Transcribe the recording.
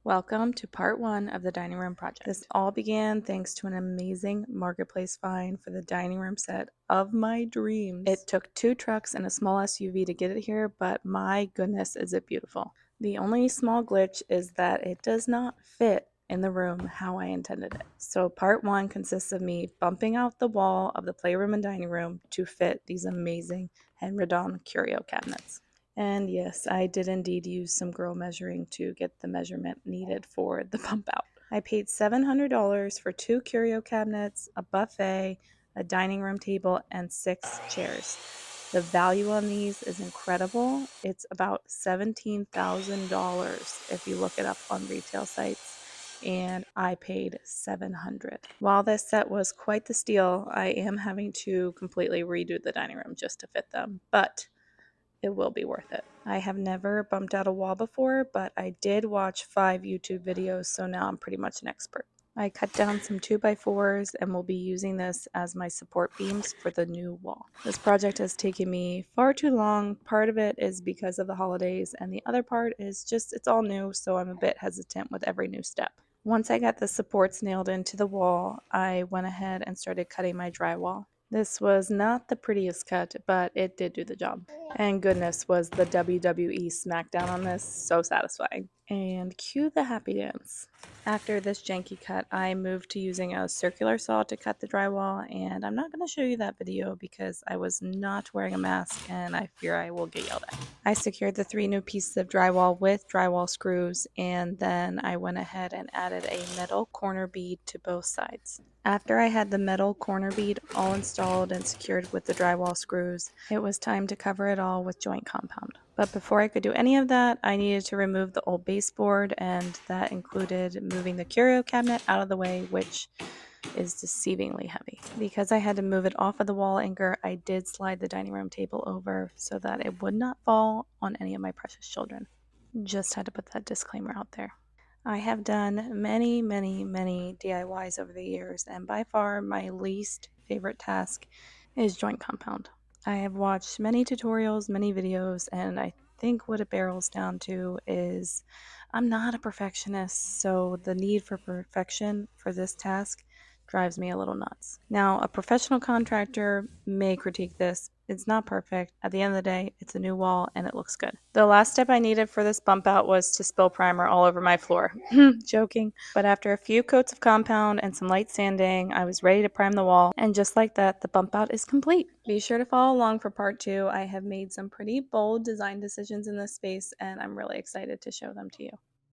Welcome to part 1 of the dining room project. This all began thanks to an amazing marketplace find for the dining room set of my dreams. It took 2 trucks and a small SUV to get it here, but my goodness is it beautiful. The only small glitch is that it does not fit in the room how I intended it. So part 1 consists of me bumping out the wall of the playroom and dining room to fit these amazing Hendredon curio cabinets. And yes, I did indeed use some girl measuring to get the measurement needed for the bump out. I paid $700 for 2 curio cabinets, a buffet, a dining room table, and 6 chairs. The value on these is incredible. It's about $17,000 if you look it up on retail sites, and I paid $700. While this set was quite the steal, I am having to completely redo the dining room just to fit them, but it will be worth it. I have never bumped out a wall before, but I did watch 5 YouTube videos, so now I'm pretty much an expert. I cut down some 2x4s and will be using this as my support beams for the new wall. This project has taken me far too long. Part of it is because of the holidays, and the other part is just it's all new, so I'm a bit hesitant with every new step. Once I got the supports nailed into the wall, I went ahead and started cutting my drywall. This was not the prettiest cut, but it did do the job. And goodness, was the WWE SmackDown on this so satisfying. And cue the happy dance. After this janky cut, I moved to using a circular saw to cut the drywall, and I'm not going to show you that video because I was not wearing a mask and I fear I will get yelled at. I secured the 3 new pieces of drywall with drywall screws, and then I went ahead and added a metal corner bead to both sides. After I had the metal corner bead all installed and secured with the drywall screws, it was time to cover it all with joint compound. But before I could do any of that, I needed to remove the old baseboard, and that included moving the curio cabinet out of the way, which is deceivingly heavy. Because I had to move it off of the wall anchor, I did slide the dining room table over so that it would not fall on any of my precious children. Just had to put that disclaimer out there. I have done many DIYs over the years, and by far my least favorite task is joint compound. I have watched many tutorials, many videos, and I think what it barrels down to is I'm not a perfectionist, so the need for perfection for this task drives me a little nuts. Now, a professional contractor may critique this. It's not perfect. At the end of the day, it's a new wall and it looks good. The last step I needed for this bump out was to spill primer all over my floor. Joking. But after a few coats of compound and some light sanding, I was ready to prime the wall. And just like that, the bump out is complete. Be sure to follow along for part 2. I have made some pretty bold design decisions in this space, and I'm really excited to show them to you.